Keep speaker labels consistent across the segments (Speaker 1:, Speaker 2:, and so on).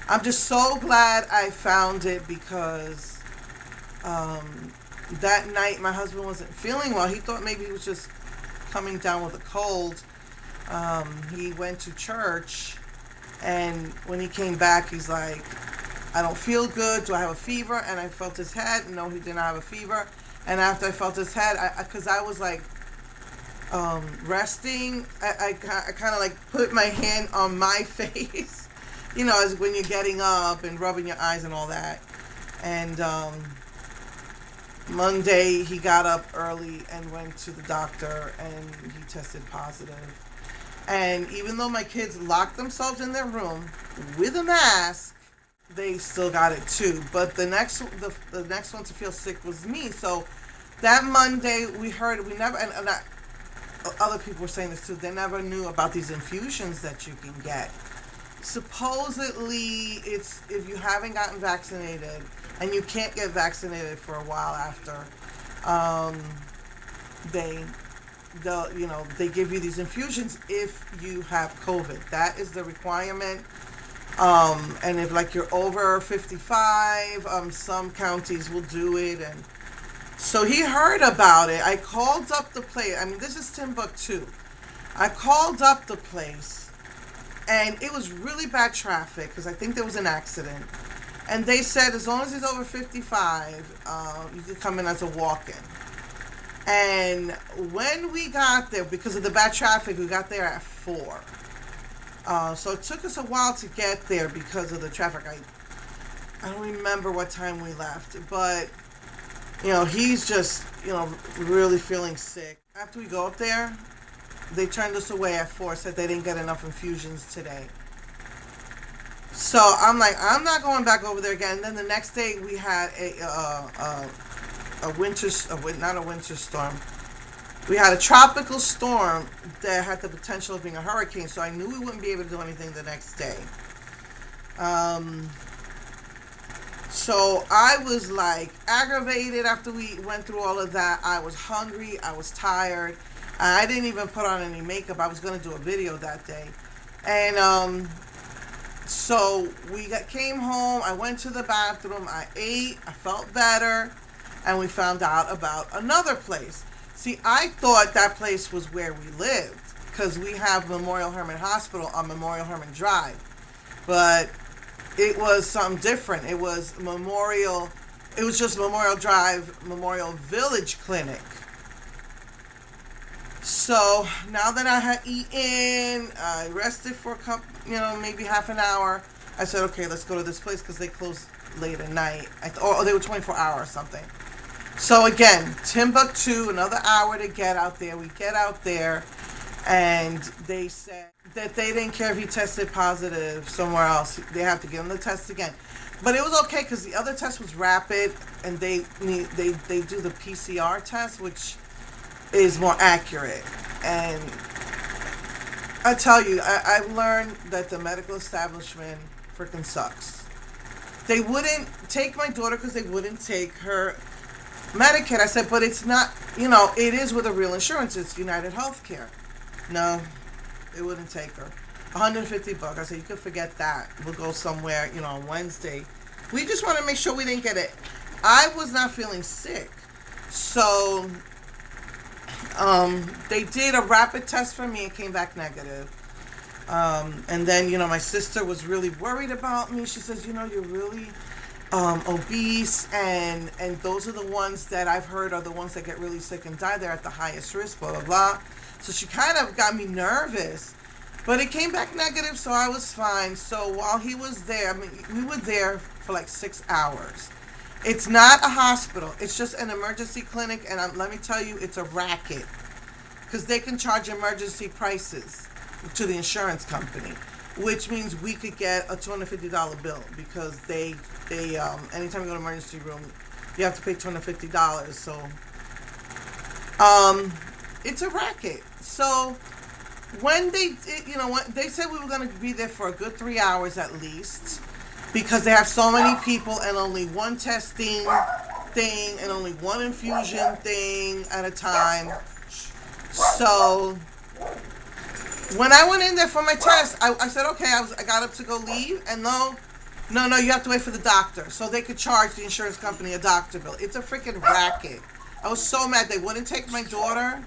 Speaker 1: I'm just so glad I found it because that night my husband wasn't feeling well. He thought maybe he was just coming down with a cold. He went to church, and when he came back, he's like, I don't feel good. Do I have a fever? And I felt his head. No, he did not have a fever. And after I felt his head, because I was like resting, I kind of like put my hand on my face, as when you're getting up and rubbing your eyes and all that. And Monday, he got up early and went to the doctor, and he tested positive. And even though my kids locked themselves in their room with a mask, they still got it too. But the next one to feel sick was me. So that Monday, we never, and other people were saying this too, they never knew about these infusions that you can get. Supposedly, it's if you haven't gotten vaccinated, and you can't get vaccinated for a while after, they they give you these infusions if you have COVID. That is the requirement. And if like you're over 55, some counties will do it. And so he heard about it. I called up the place. I mean, this is Timbuktu. I called up the place, and it was really bad traffic because I think there was an accident. And they said as long as he's over 55, you can come in as a walk-in. And when we got there, because of the bad traffic, we got there at 4. So it took us a while to get there because of the traffic. I don't remember what time we left, but he's just really feeling sick. After we go up there, they turned us away at 4. Said they didn't get enough infusions today. So I'm like, I'm not going back over there again. And then the next day we had not a winter storm. We had a tropical storm that had the potential of being a hurricane, so I knew we wouldn't be able to do anything the next day. So I was like aggravated after we went through all of that. I was hungry. I was tired. I didn't even put on any makeup. I was going to do a video that day. And so came home. I went to the bathroom. I ate. I felt better. And we found out about another place. See, I thought that place was where we lived because we have Memorial Hermann Hospital on Memorial Hermann Drive. But it was something different. It was just Memorial Drive, Memorial Village Clinic. So now that I had eaten, I rested for a couple, maybe half an hour. I said, okay, let's go to this place because they close late at night. Or they were 24 hours or something. So again, Timbuktu, another hour to get out there. We get out there, and they said that they didn't care if he tested positive somewhere else. They have to give him the test again. But it was okay because the other test was rapid, and they do the PCR test, which is more accurate. And I tell you, I've learned that the medical establishment freaking sucks. They wouldn't take my daughter because they wouldn't take her Medicaid. I said, but it's not, it is with a real insurance. It's United Healthcare. No, it wouldn't take her. $150. I said, you could forget that. We'll go somewhere, on Wednesday. We just want to make sure we didn't get it. I was not feeling sick. So, they did a rapid test for me and came back negative. And then, my sister was really worried about me. She says, you're really obese, and those are the ones that I've heard are the ones that get really sick and die. They're at the highest risk, blah, blah, blah. So she kind of got me nervous. But it came back negative, so I was fine. So while he was there, we were there for like 6 hours. It's not a hospital. It's just an emergency clinic, and let me tell you, it's a racket. Because they can charge emergency prices to the insurance company, which means we could get a $250 bill because they anytime you go to emergency room, you have to pay $250. So, it's a racket. So, when they said we were going to be there for a good 3 hours at least, because they have so many people and only one testing thing and only one infusion thing at a time. So, when I went in there for my test, I said, okay, I got up to go leave, and no, No, no, you have to wait for the doctor. So they could charge the insurance company a doctor bill. It's a freaking racket. I was so mad they wouldn't take my daughter.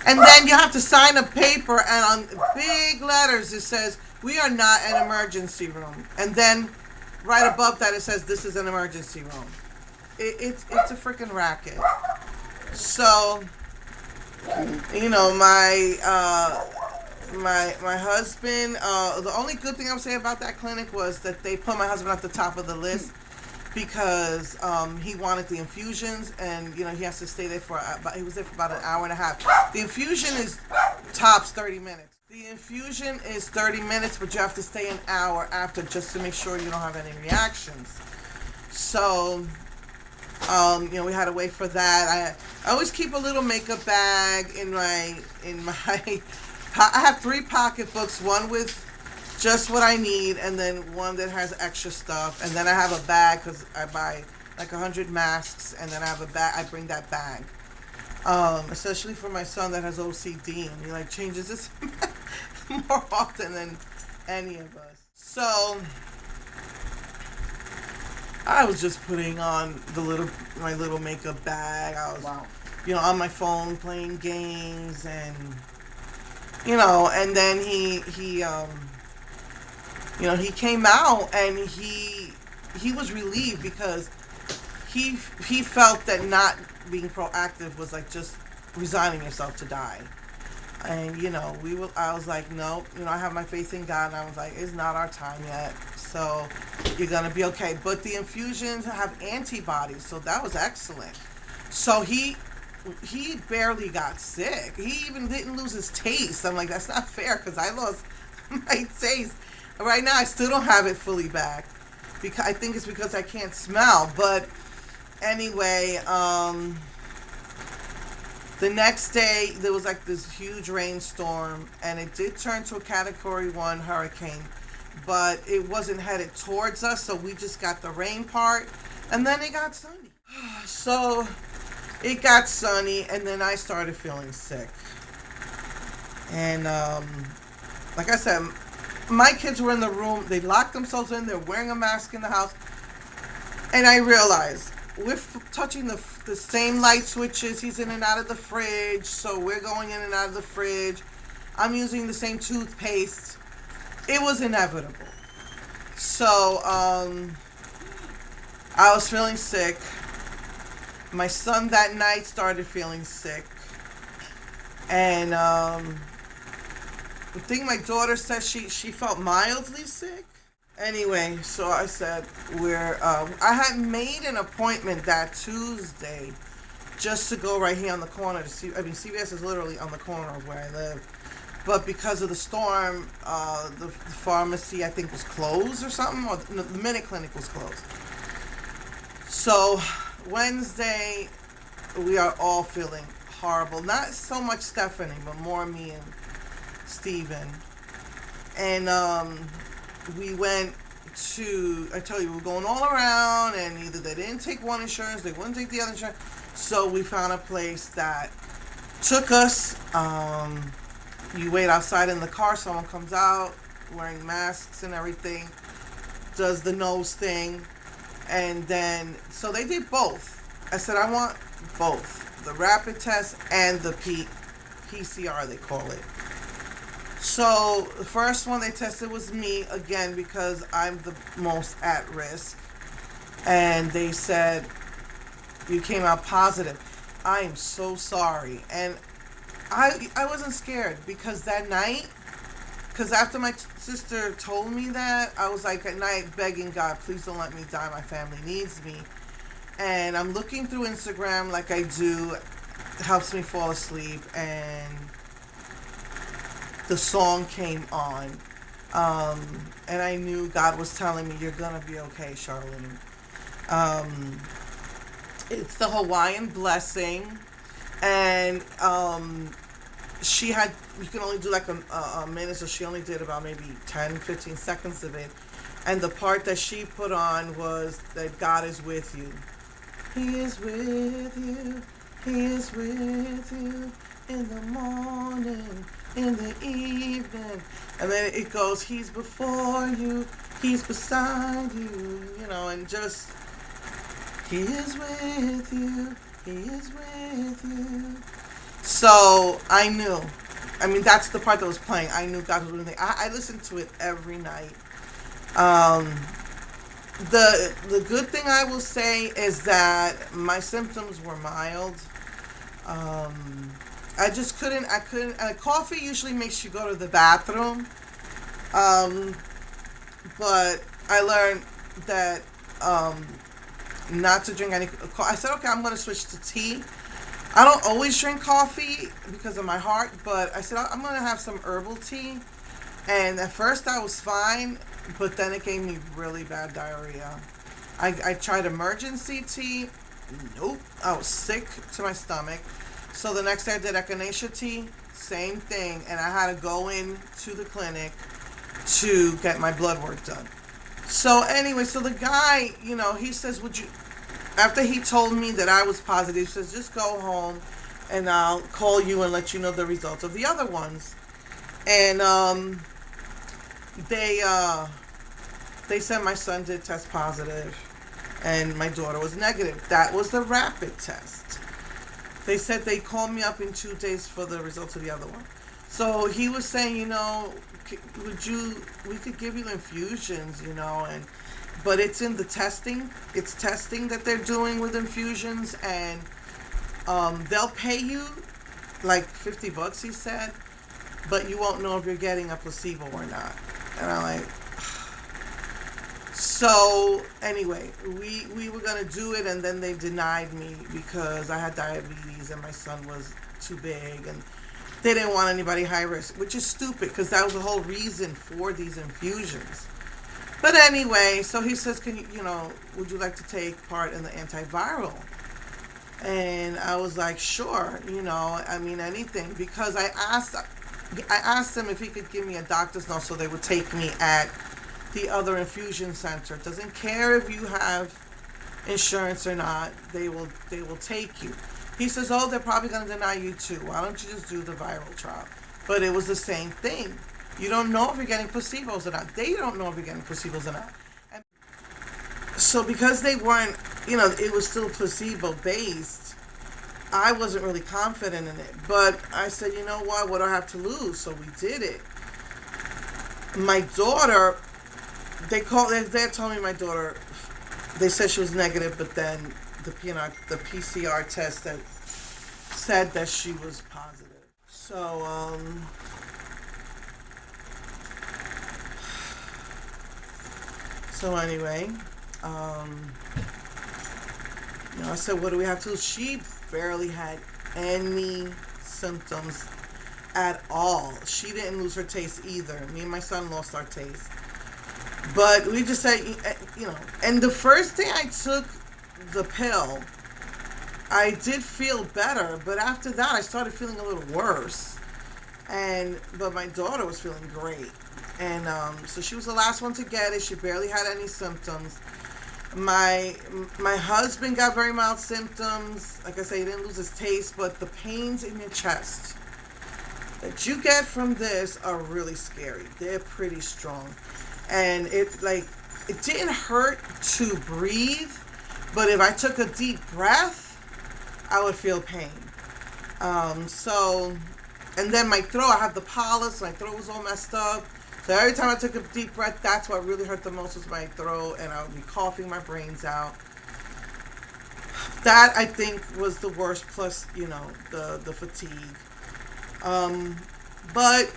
Speaker 1: And then you have to sign a paper, and on big letters it says, we are not an emergency room. And then right above that it says, this is an emergency room. It's a freaking racket. So, you know, my husband, the only good thing I would say about that clinic was that they put my husband at the top of the list because he wanted the infusions, and, you know, he has to stay there he was there for about an hour and a half. The infusion is tops 30 minutes. The infusion is 30 minutes, but you have to stay an hour after just to make sure you don't have any reactions. So, you know, we had to wait for that. I always keep a little makeup bag in my I have 3 pocketbooks, one with just what I need, and then one that has extra stuff, and then I have a bag because I buy like 100 masks, and then I have a bag. I bring that bag, especially for my son that has OCD, and he like changes his more often than any of us. So I was just putting on my little makeup bag. I was, you know, on my phone playing games, and you know, and then he you know, he came out, and he was relieved because he felt that not being proactive was like just resigning yourself to die. And you know, I was like, no, you know, I have my faith in God, and I was like, it's not our time yet, so you're gonna be okay. But the infusions have antibodies, so that was excellent. So he barely got sick. He even didn't lose his taste. I'm like, that's not fair, because I lost my taste. Right now, I still don't have it fully back. Because I think it's because I can't smell. But anyway, the next day, there was like this huge rainstorm, and it did turn to a Category 1 hurricane, but it wasn't headed towards us, so we just got the rain part, and then it got sunny. So it got sunny, and then I started feeling sick. And like I said, my kids were in the room. They locked themselves in. They're wearing a mask in the house. And I realized we're touching the same light switches. He's in and out of the fridge, so we're going in and out of the fridge. I'm using the same toothpaste. It was inevitable. So I was feeling sick. My son that night started feeling sick. And I think my daughter said she felt mildly sick. Anyway, so I said I had made an appointment that Tuesday just to go right here on the corner to see. I mean, CVS is literally on the corner of where I live, but because of the storm, the pharmacy I think was closed or something, or the Minute Clinic was closed. So Wednesday, we are all feeling horrible. Not so much Stephanie, but more me and Steven. And we went to, I tell you, we were going all around, and either they didn't take one insurance, they wouldn't take the other insurance. So we found a place that took us. You wait outside in the car, someone comes out wearing masks and everything, does the nose thing, and then, so they did both. I said, I want both, the rapid test and the PCR, they call it. So the first one they tested was me, again, because I'm the most at risk. And they said, you came out positive. I am so sorry. And I wasn't scared, because that night, because after my sister told me that, I was like at night begging God, please don't let me die. My family needs me. And I'm looking through Instagram like I do. It helps me fall asleep. And the song came on. And I knew God was telling me, you're going to be okay, Charlene. It's the Hawaiian Blessing. And she had, you can only do like a minute, so she only did about maybe 10, 15 seconds of it. And the part that she put on was that God is with you. He is with you. He is with you in the morning, in the evening. And then it goes, He's before you, He's beside you, and just, He is with you. He is with you. So I knew. I mean, that's the part that was playing. I knew God was with me. I listened to it every night. Um, the good thing I will say is that my symptoms were mild. I just couldn't. I couldn't. Coffee usually makes you go to the bathroom. Um, but I learned that not to drink any. I said, okay, I'm going to switch to tea. I don't always drink coffee because of my heart, but I said I'm going to have some herbal tea. And at first I was fine, but then it gave me really bad diarrhea. I tried emergency tea. Nope. I was sick to my stomach. So the next day I did echinacea tea. Same thing. And I had to go in to the clinic to get my blood work done. So anyway, so the guy, he says, would you, after he told me that I was positive, he says, just go home and I'll call you and let you know the results of the other ones. And they said my son did test positive and my daughter was negative. That was the rapid test. They said they called me up in 2 days for the results of the other one. So he was saying, we could give you infusions, but it's in the testing. It's testing that they're doing with infusions, and they'll pay you like $50, he said, but you won't know if you're getting a placebo or not. And I'm like, so anyway, we were gonna do it, and then they denied me because I had diabetes and my son was too big, and they didn't want anybody high risk, which is stupid because that was the whole reason for these infusions. But anyway, so he says, can you, would you like to take part in the antiviral? And I was like, sure, anything, because I asked him if he could give me a doctor's note so they would take me at the other infusion center. Doesn't care if you have insurance or not, they will take you. He says, oh, they're probably going to deny you too. Why don't you just do the viral trial? But it was the same thing. You don't know if you're getting placebos or not. They don't know if you're getting placebos or not. And so because they weren't, it was still placebo-based, I wasn't really confident in it. But I said, you know what do I have to lose? So we did it. My daughter, they told me my daughter, they said she was negative, but then the PCR test that said that she was positive. So anyway, I said, what do we have to do? She barely had any symptoms at all. She didn't lose her taste either. Me and my son lost our taste. But we just said, and the first day I took the pill, I did feel better, but after that I started feeling a little worse. But my daughter was feeling great. And so she was the last one to get it. She barely had any symptoms. My husband got very mild symptoms. Like I say, he didn't lose his taste, but the pains in your chest that you get from this are really scary. They're pretty strong. And it didn't hurt to breathe, but if I took a deep breath, I would feel pain. And then my throat, I had the polyps, my throat was all messed up. So every time I took a deep breath, that's what really hurt the most was my throat, and I would be coughing my brains out. That, I think, was the worst, plus, the fatigue. But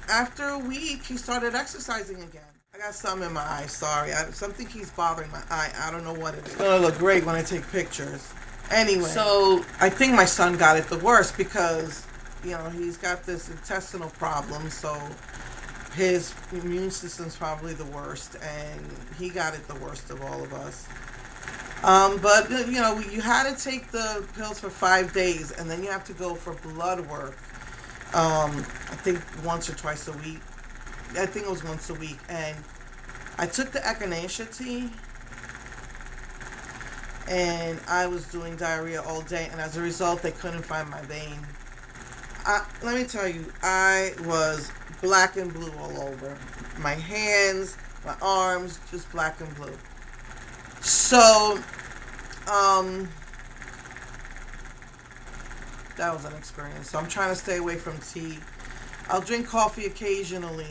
Speaker 1: after a week, he started exercising again. I got something in my eye, sorry. Something keeps bothering my eye. I don't know what it is. It's going to look great when I take pictures. Anyway, so I think my son got it the worst because, he's got this intestinal problem, so his immune system's probably the worst, and he got it the worst of all of us. But, you had to take the pills for 5 days, and then you have to go for blood work, I think once or twice a week. I think it was once a week, and I took the echinacea tea, and I was doing diarrhea all day, and as a result, they couldn't find my vein. Let me tell you, I was black and blue all over. My hands, My arms, just black and blue. So, that was an experience. So I'm trying to stay away from tea. I'll drink coffee occasionally,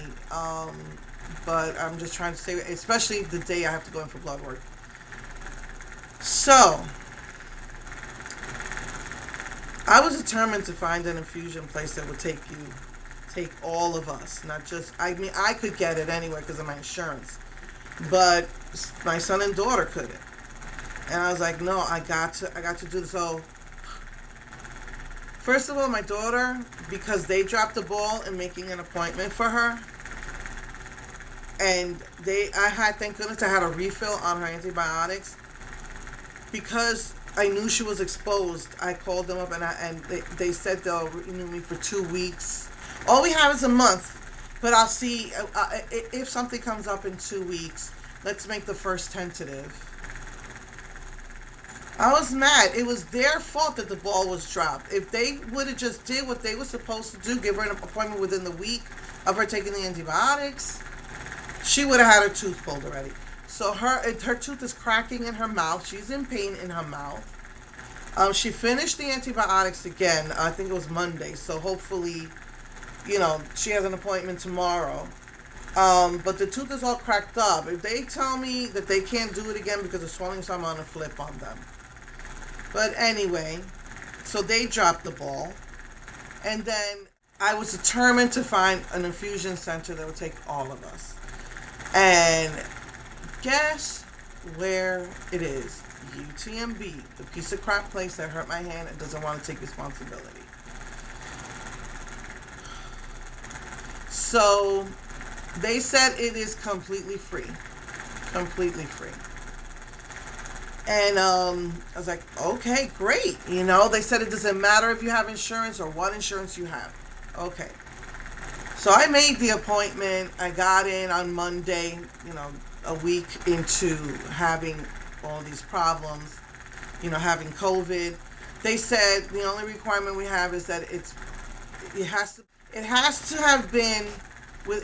Speaker 1: but I'm just trying to stay, especially the day I have to go in for blood work. So, I was determined to find an infusion place that would take all of us, not just, I mean, I could get it anyway because of my insurance, but my son and daughter couldn't. And I was like, no, I got to do this. So, first of all, my daughter, because they dropped the ball in making an appointment for her, and thank goodness I had a refill on her antibiotics. Because I knew she was exposed, I called them up and they said they'll renew me for 2 weeks. All we have is a month, but I'll see if something comes up in 2 weeks. Let's make the first tentative. I was mad. It was their fault that the ball was dropped. If they would have just did what they were supposed to do, give her an appointment within the week of her taking the antibiotics, she would have had her tooth pulled already. So her tooth is cracking in her mouth. She's in pain in her mouth. She finished the antibiotics again. I think it was Monday. So hopefully, she has an appointment tomorrow. But the tooth is all cracked up. If they tell me that they can't do it again because of swelling, so I'm on a flip on them. But anyway, so they dropped the ball. And then I was determined to find an infusion center that would take all of us. And guess where it is? UTMB, the piece of crap place that hurt my hand and doesn't want to take responsibility. So they said it is completely free. Completely free. And I was like, okay, great. They said it doesn't matter if you have insurance or what insurance you have. Okay. So I made the appointment. I got in on Monday, a week into having all these problems, having COVID. They said the only requirement we have is that it has to have been,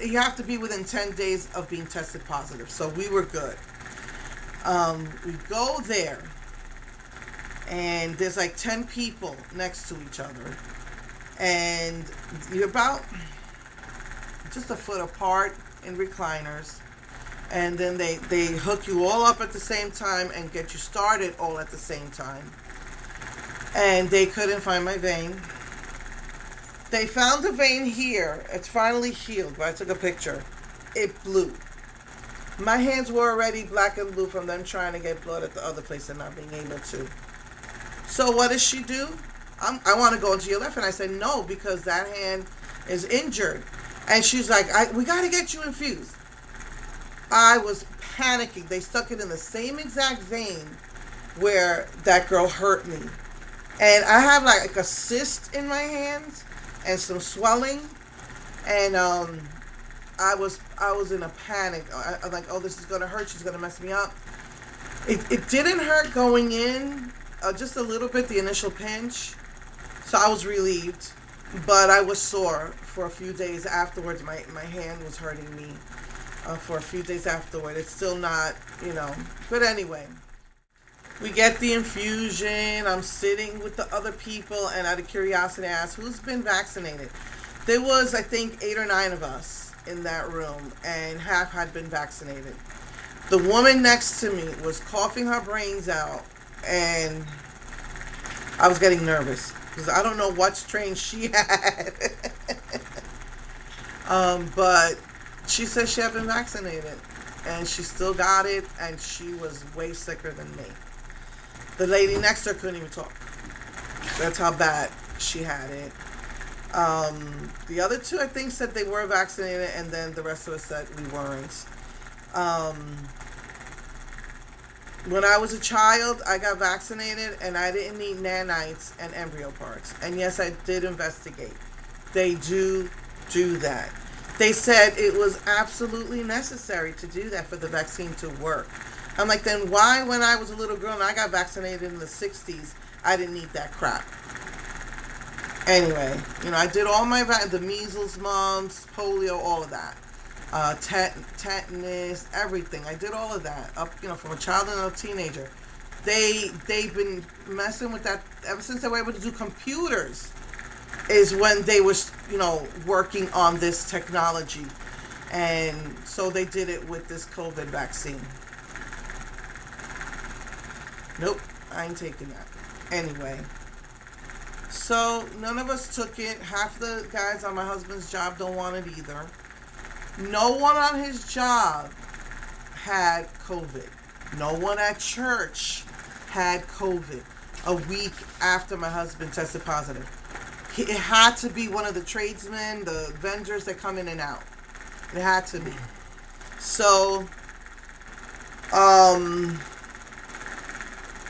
Speaker 1: you have to be within 10 days of being tested positive. So we were good. We go there, and there's like 10 people next to each other, and you're about just a foot apart in recliners, and then they hook you all up at the same time and get you started all at the same time. And they couldn't find my vein. They found the vein here. It's finally healed, but I took a picture. It blew. My hands were already black and blue from them trying to get blood at the other place and not being able to. So what does she do? I want to go into your left, and I said no, because that hand is injured. And she's like, we got to get you infused. I was panicking. They stuck it in the same exact vein where that girl hurt me. And I have like a cyst in my hands and some swelling. And I was in a panic. I'm like, oh, this is going to hurt. She's going to mess me up. It didn't hurt going in, just a little bit, the initial pinch. So I was relieved. But I was sore for a few days afterwards. My hand was hurting me for a few days afterward. It's still not, But anyway, we get the infusion. I'm sitting with the other people, and out of curiosity, I asked, who's been vaccinated? There was, I think, 8 or 9 of us in that room, and half had been vaccinated. The woman next to me was coughing her brains out, and I was getting nervous because I don't know what strain she had. But she said she had been vaccinated, and she still got it, and she was way sicker than me. The lady next to her couldn't even talk. That's how bad she had it. The other 2, I think, said they were vaccinated, and then the rest of us said we weren't. When I was a child, I got vaccinated, and I didn't need nanites and embryo parts. And yes, I did investigate. They do that. They said it was absolutely necessary to do that for the vaccine to work. I'm like, then why, when I was a little girl and I got vaccinated in the 60s, I didn't need that crap? Anyway, I did all the measles, mumps, polio, all of that. tetanus, everything. I did all of that up, from a child and a teenager. They've been messing with that ever since they were able to do computers. Is when they was working on this technology, and so they did it with this COVID vaccine. Nope, I ain't taking that. Anyway, so none of us took it. Half the guys on my husband's job don't want it either. No one on his job had COVID. No one at church had COVID a week after my husband tested positive. It had to be one of the tradesmen, the vendors that come in and out. It had to be. So,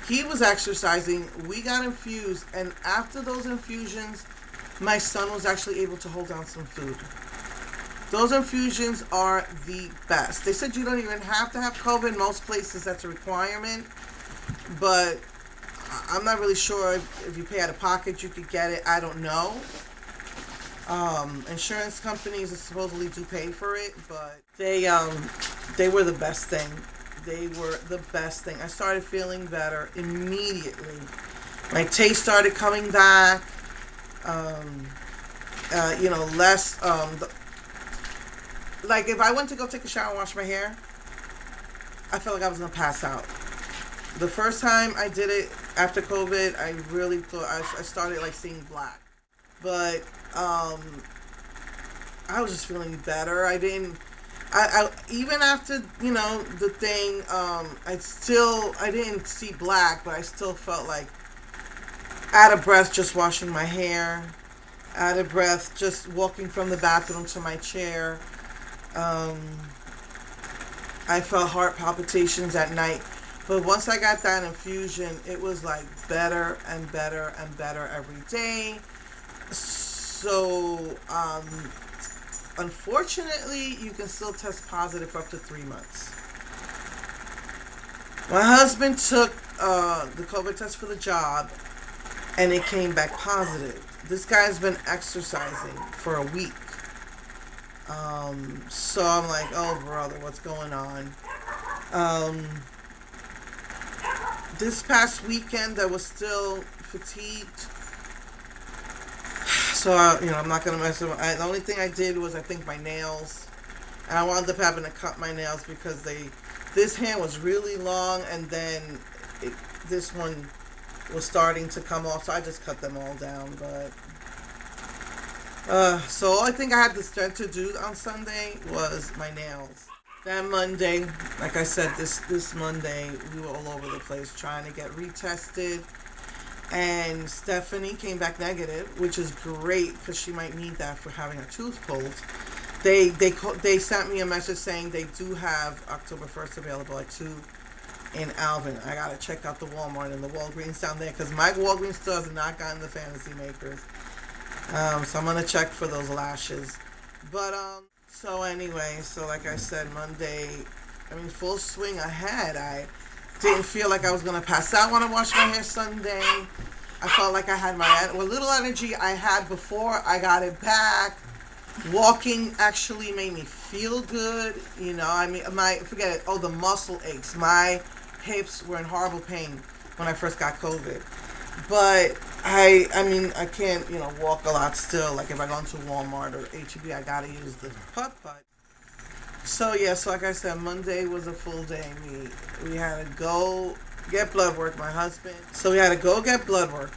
Speaker 1: he was exercising. We got infused. And after those infusions, my son was actually able to hold down some food. Those infusions are the best. They said you don't even have to have COVID. In most places, that's a requirement. But I'm not really sure if you pay out of pocket, you could get it. I don't know. Insurance companies supposedly do pay for it, but they were the best thing. They were the best thing. I started feeling better immediately. My taste started coming back. Less. Like if I went to go take a shower and wash my hair, I felt like I was gonna pass out. The first time I did it after COVID, I really thought I started like seeing black. But I was just feeling better. I even after the thing, I didn't see black, but I still felt like out of breath just washing my hair, out of breath just walking from the bathroom to my chair. I felt heart palpitations at night. But once I got that infusion, it was like better and better and better every day. So, unfortunately, you can still test positive for up to 3 months. My husband took the COVID test for the job, and it came back positive. This guy's been exercising for a week. So I'm like, oh, brother, what's going on? This past weekend, I was still fatigued. So, I'm not going to mess with it. The only thing I did was, I think, my nails. And I wound up having to cut my nails because this hand was really long, and then this one was starting to come off. So I just cut them all down. But so all I think I had the strength to do on Sunday was my nails. That Monday, like I said, this Monday, we were all over the place trying to get retested. And Stephanie came back negative, which is great because she might need that for having a tooth pulled. They sent me a message saying they do have October 1st available at 2 in Alvin. I got to check out the Walmart and the Walgreens down there because my Walgreens store has not gotten the Fantasy Makers. So I'm going to check for those lashes. But, so anyway, like I said, Monday, full swing ahead. I didn't feel like I was going to pass out when I washed my hair Sunday. I felt like I had little energy I had before I got it back. Walking actually made me feel good. Forget it. Oh, the muscle aches. My hips were in horrible pain when I first got COVID. But I can't, walk a lot still. Like if I go into Walmart or H-E-B, I gotta use the putt-putt. So like I said, Monday was a full day. We had to go get blood work, my husband. So we had to go get blood work.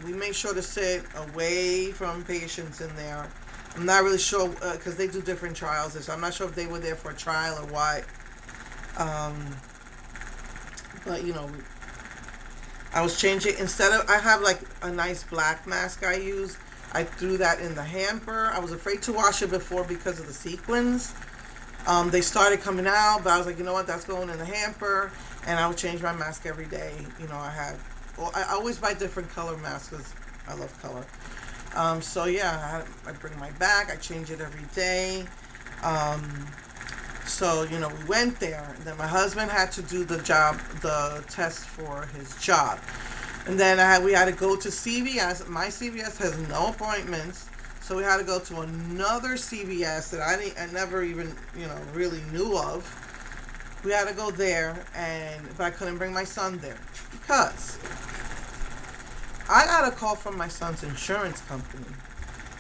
Speaker 1: We made sure to sit away from patients in there. I'm not really sure, because they do different trials. So I'm not sure if they were there for a trial or what. But, I was changing, I have like a nice black mask I use. I threw that in the hamper. I was afraid to wash it before because of the sequins. They started coming out, but I was like, you know what, that's going in the hamper. And I would change my mask every day. I always buy different color masks because I love color. I bring my bag. I change it every day. We went there. And then my husband had to do the test for his job. And then we had to go to CVS. My CVS has no appointments. So we had to go to another CVS that I never even, really knew of. We had to go there, but I couldn't bring my son there because I got a call from my son's insurance company,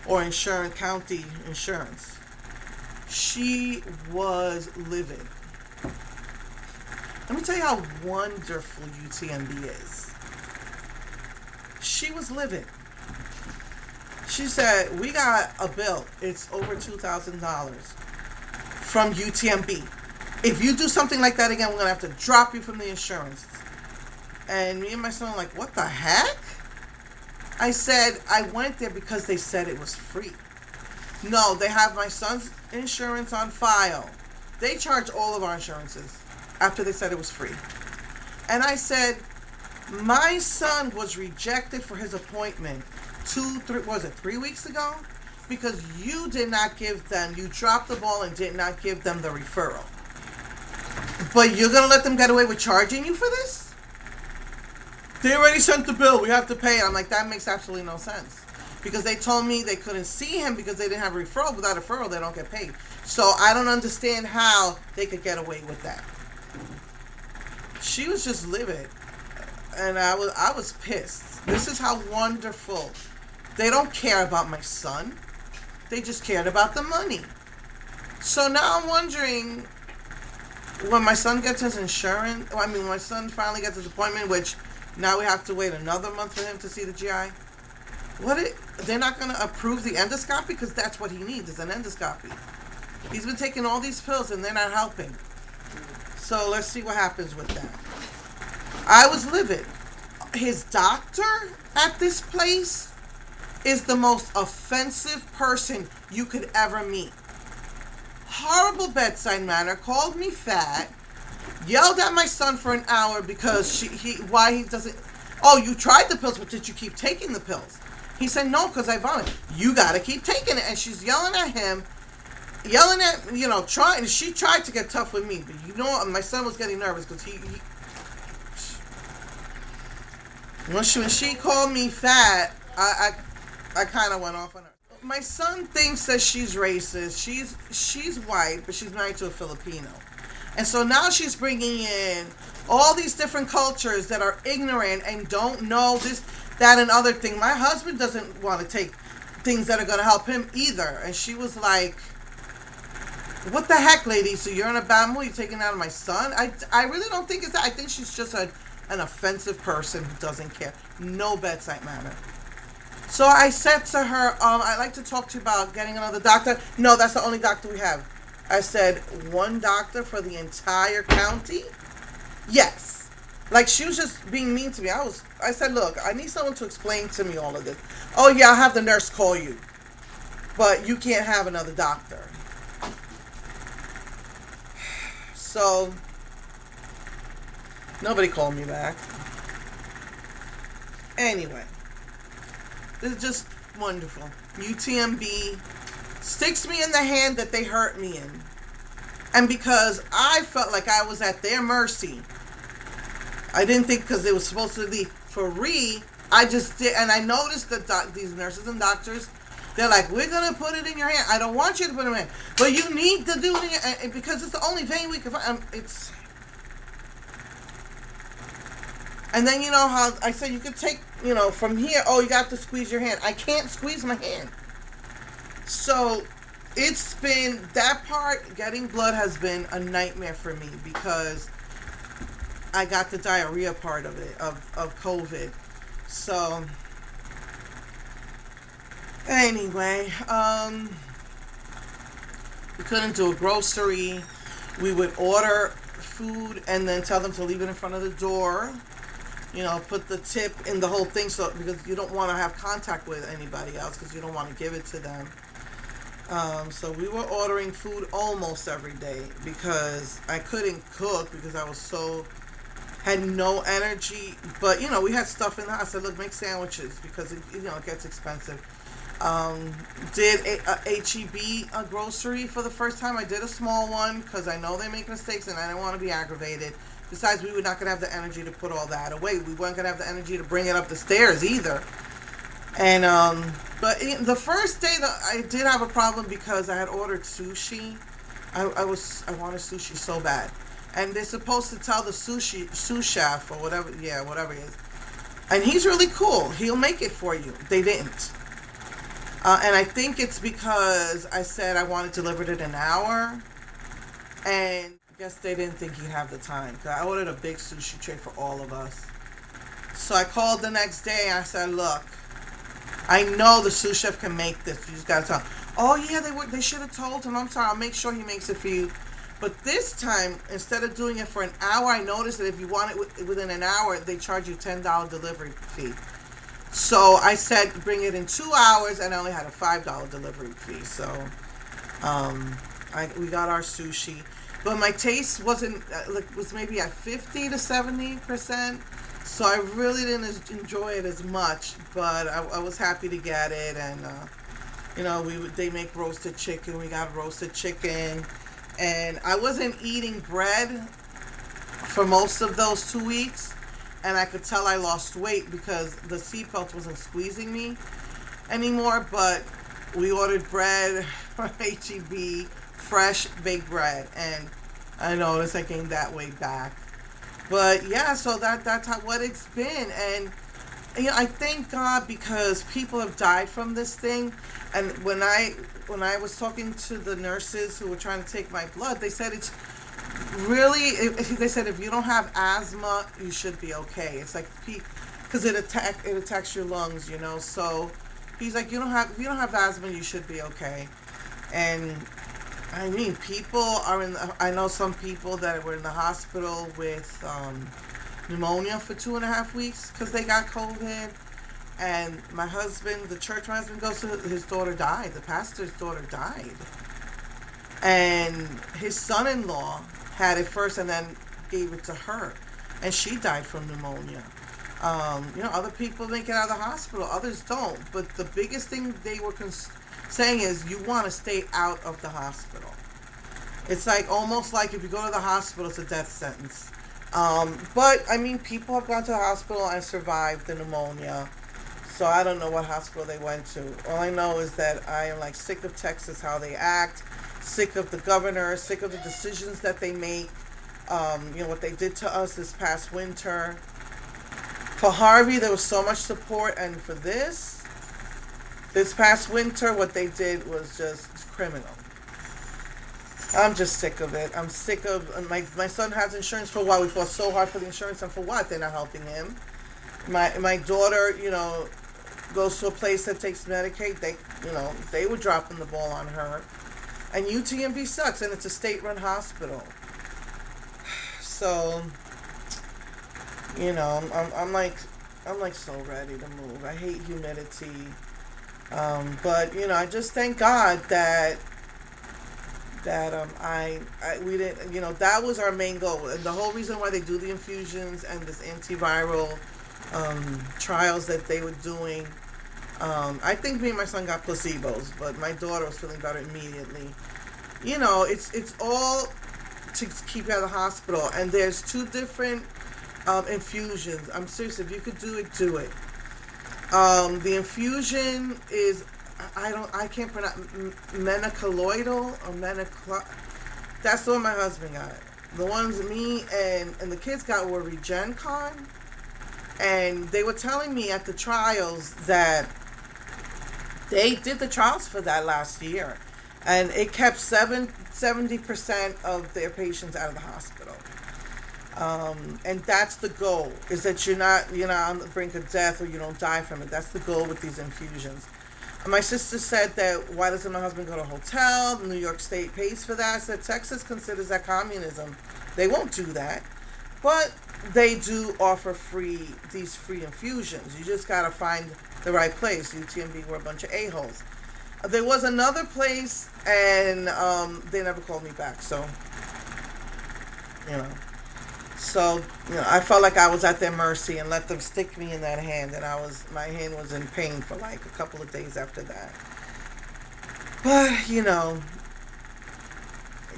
Speaker 1: or county insurance. She was livid. Let me tell you how wonderful UTMB is. She was livid. She said, we got a bill. It's over $2,000 from UTMB. If you do something like that again, we're going to have to drop you from the insurance. And me and my son were like, what the heck? I said, I went there because they said it was free. No, they have my son's insurance on file. They charge all of our insurances after they said it was free. And I said, my son was rejected for his appointment 3 weeks ago? Because you did not give them, you dropped the ball and did not give them the referral. But you're going to let them get away with charging you for this? They already sent the bill. We have to pay it. I'm like, that makes absolutely no sense. Because they told me they couldn't see him because they didn't have a referral. Without a referral, they don't get paid. So I don't understand how they could get away with that. She was just livid. And I was pissed. This is how wonderful. They don't care about my son. They just cared about the money. So now I'm wondering, when my son gets his insurance, when my son finally gets his appointment, which now we have to wait another month for him to see the GI. They're not going to approve the endoscopy because that's what he needs, is an endoscopy. He's been taking all these pills and they're not helping. So let's see what happens with that. I was livid. His doctor at this place is the most offensive person you could ever meet. Horrible bedside manner, called me fat, yelled at my son for an hour because why he doesn't, oh, you tried the pills, but did you keep taking the pills? He said, no, because I vomited. You got to keep taking it. And she's yelling at him, trying, she tried to get tough with me, but my son was getting nervous because when she called me fat, I kind of went off on her. My son thinks that she's racist. She's white, but she's married to a Filipino. And so now she's bringing in all these different cultures that are ignorant and don't know this, that, and other thing. My husband doesn't want to take things that are going to help him either. And she was like, what the heck, lady? So you're in a bad mood? You're taking it out of my son? I really don't think it's that. I think she's just an offensive person who doesn't care. No bedside manner. So I said to her, I'd like to talk to you about getting another doctor. No, that's the only doctor we have. I said, one doctor for the entire county? Yes. Like, she was just being mean to me. I said, look, I need someone to explain to me all of this. Oh, yeah, I'll have the nurse call you. But you can't have another doctor. So, nobody called me back. Anyway. This is just wonderful. UTMB sticks me in the hand that they hurt me in. And because I felt like I was at their mercy, I didn't think because it was supposed to be free, I just did. And I noticed that these nurses and doctors, they're like, we're going to put it in your hand. I don't want you to put it in your hand. But you need to do it in your hand because it's the only vein we can find. And then you know how I said you could take, from here, oh, you got to squeeze your hand. I can't squeeze my hand. So it's been, that part, getting blood has been a nightmare for me because I got the diarrhea part of it, of COVID. So anyway, we couldn't do a grocery. We would order food and then tell them to leave it in front of the door. Put the tip in the whole thing because you don't want to have contact with anybody else because you don't want to give it to them. So we were ordering food almost every day because I couldn't cook because I was had no energy. But, we had stuff in the house. I said, look, make sandwiches because, it gets expensive. Did HEB a grocery for the first time. I did a small one because I know they make mistakes and I didn't want to be aggravated. Besides, we were not going to have the energy to put all that away. We weren't going to have the energy to bring it up the stairs either. And but the first day that I did have a problem because I had ordered sushi. I wanted sushi so bad, and they're supposed to tell the sous chef or whatever, yeah, whatever it is, and he's really cool. He'll make it for you. They didn't, and I think it's because I said I wanted delivered in an hour, and I guess they didn't think he'd have the time. 'Cause I ordered a big sushi tray for all of us. So I called the next day and I said, look, I know the sous chef can make this. You just gotta tell him. Oh yeah, they should have told him. I'm sorry, I'll make sure he makes it for you. But this time, instead of doing it for an hour, I noticed that if you want it within an hour, they charge you $10 delivery fee. So I said bring it in 2 hours, and I only had a $5 delivery fee. So we got our sushi, but my taste wasn't was maybe at 50 to 70%. So I really didn't enjoy it as much, but I was happy to get it, and they make roasted chicken. We got roasted chicken, and I wasn't eating bread for most of those 2 weeks, and I could tell I lost weight because the seatbelt wasn't squeezing me anymore. But we ordered bread from HEB, fresh baked bread, and I noticed I gained that weight back. But yeah, so that's what it's been, and I thank God because people have died from this thing. And when I was talking to the nurses who were trying to take my blood, they said it's really. They said if you don't have asthma, you should be okay. It's like because it attacks your lungs, So he's like, if you don't have asthma, you should be okay. And I mean, people are I know some people that were in the hospital with pneumonia for 2.5 weeks because they got COVID. And the church my husband goes to, his daughter died. The pastor's daughter died. And his son-in-law had it first and then gave it to her. And she died from pneumonia. Other people make it out of the hospital. Others don't. But the biggest thing they were saying is you want to stay out of the hospital. It's like almost like if you go to the hospital, it's a death sentence. But I mean, people have gone to the hospital and survived the pneumonia. So I don't know what hospital they went to. All I know is that I am sick of Texas, how they act, sick of the governor, sick of the decisions that they make. What they did to us this past winter. For Harvey, there was so much support, and for this past winter, what they did was just criminal. I'm just sick of it. I'm sick of my son has insurance. For what? We fought so hard for the insurance, and for what? They're not helping him. My daughter, goes to a place that takes Medicaid. They were dropping the ball on her. And UTMB sucks, and it's a state-run hospital. So, I'm so ready to move. I hate humidity. But I just thank God that we didn't, that was our main goal. And the whole reason why they do the infusions and this antiviral trials that they were doing, I think me and my son got placebos, but my daughter was feeling better immediately. It's all to keep you out of the hospital. And there's 2 different infusions. I'm serious. If you could do it, do it. The infusion is, I can't pronounce, menacoloidal or that's the one my husband got. The ones me and the kids got were RegenCon. And they were telling me at the trials that they did the trials for that last year. And it kept 70% of their patients out of the hospital. And that's the goal, is that you're not on the brink of death or you don't die from it. That's the goal with these infusions. And my sister said that, why doesn't my husband go to a hotel? New York State pays for that. I said, Texas considers that communism. They won't do that. But they do offer these free infusions. You just got to find the right place. UTMB were a bunch of a-holes. There was another place, and they never called me back. So, I felt like I was at their mercy and let them stick me in that hand, and my hand was in pain for a couple of days after that. But I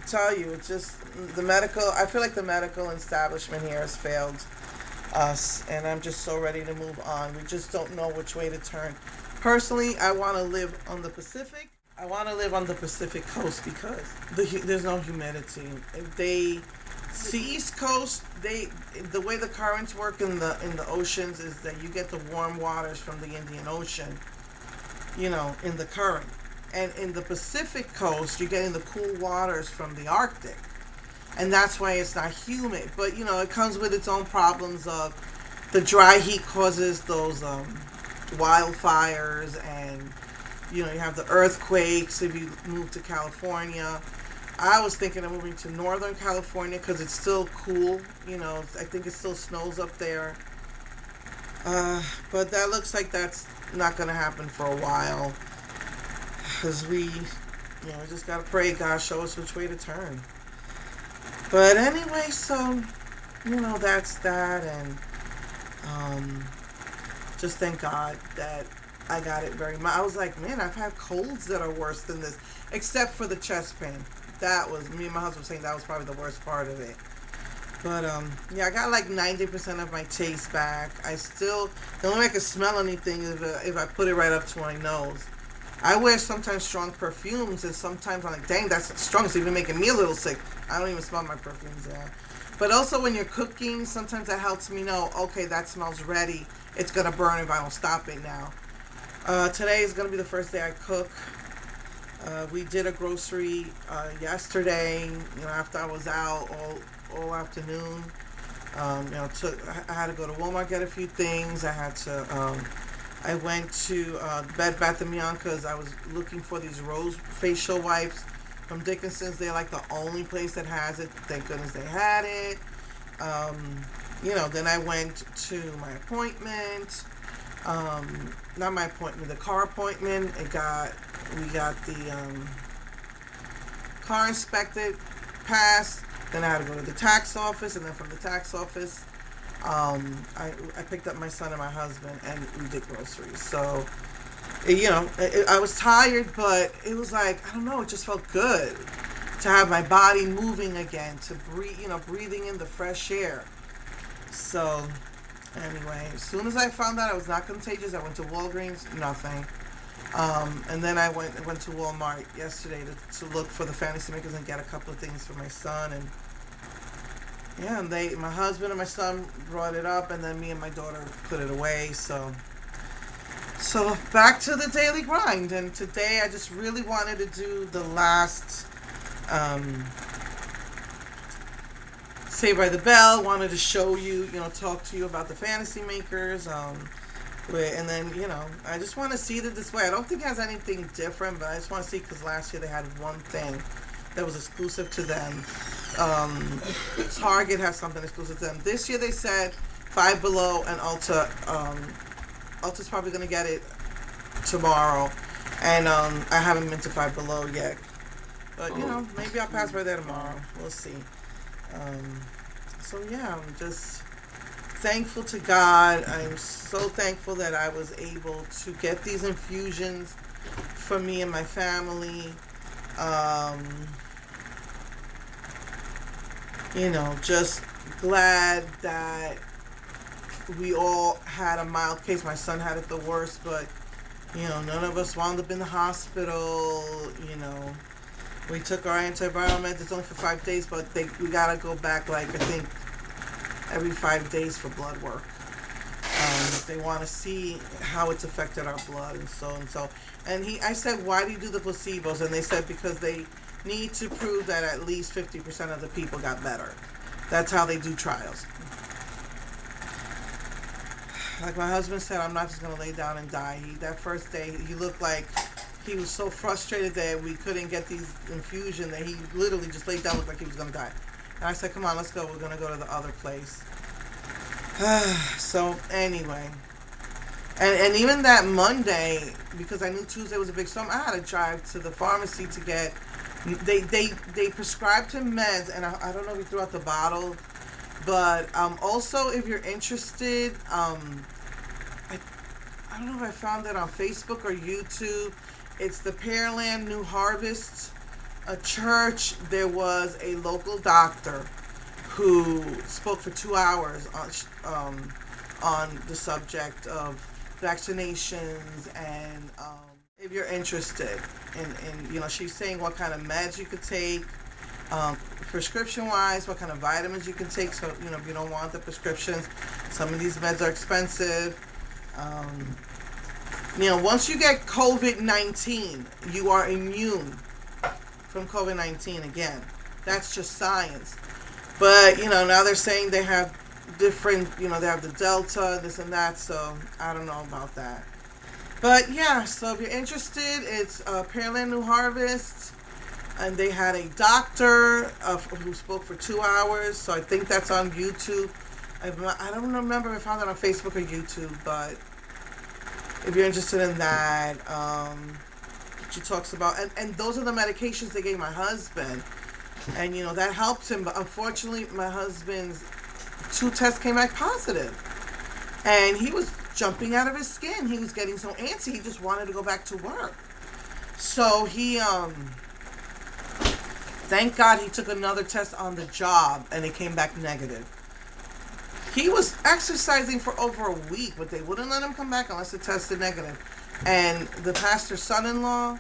Speaker 1: tell you, it's just I feel like the medical establishment here has failed us, and I'm just so ready to move on. We just don't know which way to turn. Personally, I want to live on the Pacific. I want to live on the Pacific coast because there's no humidity. If they see East Coast, the way the currents work in the oceans is that you get the warm waters from the Indian Ocean, in the current. And in the Pacific coast, you're getting the cool waters from the Arctic. And that's why it's not humid. But, it comes with its own problems of the dry heat causes those wildfires, and, you have the earthquakes if you move to California. I was thinking of moving to Northern California because it's still cool. I think it still snows up there. But that looks like that's not going to happen for a while. Because we just got to pray God show us which way to turn. But anyway, so, that's that. And just thank God that I got it very much. I was like, man, I've had colds that are worse than this. Except for the chest pain. That was, me and my husband were saying that was probably the worst part of it. But, yeah, I got like 90% of my taste back. The only way I can smell anything is if I put it right up to my nose. I wear sometimes strong perfumes, and sometimes I'm like, dang, that's strong. It's even making me a little sick. I don't even smell my perfumes, yeah. But also when you're cooking, sometimes that helps me know, okay, that smells ready. It's going to burn if I don't stop it now. Today is going to be the first day I cook. We did a grocery yesterday, after I was out all afternoon. I had to go to Walmart, get a few things. I went to Bed Bath & Beyond because I was looking for these rose facial wipes from Dickinson's. They're like the only place that has it. Thank goodness they had it. Then I went to my appointment. Not my appointment, the car appointment. We got the car inspected, passed. Then I had to go to the tax office, and then from the tax office, I picked up my son and my husband, and we did groceries. So, I was tired, but it was like, I don't know, it just felt good to have my body moving again, to breathing in the fresh air. So, anyway, as soon as I found out I was not contagious, I went to Walgreens, nothing. And then I went to Walmart yesterday to look for the fantasy makers and get a couple of things for my son. And yeah, and my husband and my son brought it up, and then me and my daughter put it away. So back to the daily grind. And today I just really wanted to do the last Saved by the Bell. Wanted to show you, talk to you about the fantasy makers. And then, I just want to see the display. I don't think it has anything different, but I just want to see, because last year they had one thing that was exclusive to them. Target has something exclusive to them. This year they said Five Below and Ulta. Ulta's probably going to get it tomorrow. And I haven't been to Five Below yet. But, maybe I'll pass by there tomorrow. We'll see. So, yeah, I'm just thankful to God. I'm so thankful that I was able to get these infusions for me and my family. Just glad that we all had a mild case. My son had it the worst, but none of us wound up in the hospital. We took our antiviral meds. It's only for 5 days, but we gotta go back, I think every 5 days for blood work. They want to see how it's affected our blood and so and so. And I said, why do you do the placebos? And they said because they need to prove that at least 50% of the people got better. That's how they do trials. Like my husband said, I'm not just going to lay down and die. That first day, he looked like he was so frustrated that we couldn't get these infusion that he literally just laid down, looked like he was going to die. And I said, come on, let's go. We're going to go to the other place. So, anyway. And even that Monday, because I knew Tuesday was a big storm, I had to drive to the pharmacy to get... They prescribed him meds, and I don't know if he threw out the bottle. But also, if you're interested, I don't know if I found it on Facebook or YouTube. It's the Pearland New Harvest a church. There was a local doctor who spoke for 2 hours on the subject of vaccinations, and if you're interested in, she's saying what kind of meds you could take, prescription wise, what kind of vitamins you can take. So, if you don't want the prescriptions, some of these meds are expensive. Once you get COVID-19, you are immune from COVID-19 again. That's just science. But, now they're saying they have different, they have the Delta, this and that, so I don't know about that. But, yeah, so if you're interested, it's Pearland New Harvest, and they had a doctor who spoke for 2 hours, so I think that's on YouTube. I don't remember if I found it on Facebook or YouTube, but if you're interested in that, she talks about, and those are the medications they gave my husband, and that helped him. But unfortunately, my husband's 2 tests came back positive, and he was jumping out of his skin. He was getting so antsy, he just wanted to go back to work. So he thank God he took another test on the job, and it came back negative. He was exercising for over a week, but they wouldn't let him come back unless it tested negative. And the pastor's son-in-law,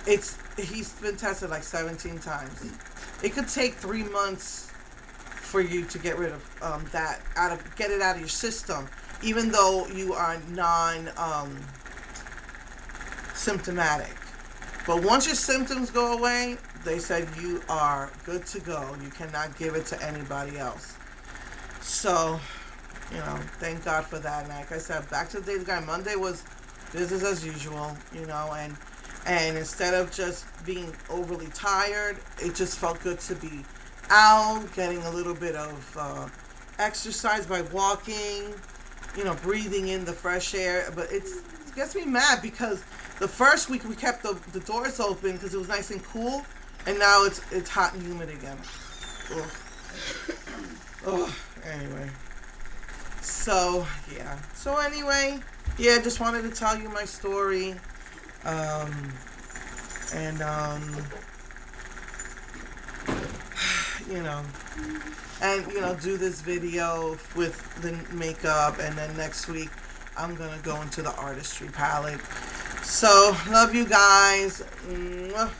Speaker 1: he's been tested like 17 times. It could take 3 months for you to get rid of get it out of your system, even though you are non-symptomatic. But once your symptoms go away, they said you are good to go. You cannot give it to anybody else. So, thank God for that. And like I said, back to the days guy. Monday was business as usual, and instead of just being overly tired, it just felt good to be out, getting a little bit of exercise by walking, breathing in the fresh air. But it gets me mad because the first week we kept the doors open because it was nice and cool, and now it's hot and humid again. Ugh. Ugh. Anyway, so yeah. So anyway, yeah. Just wanted to tell you my story, and do this video with the makeup, and then next week I'm gonna go into the artistry palette. So love you guys. Mwah.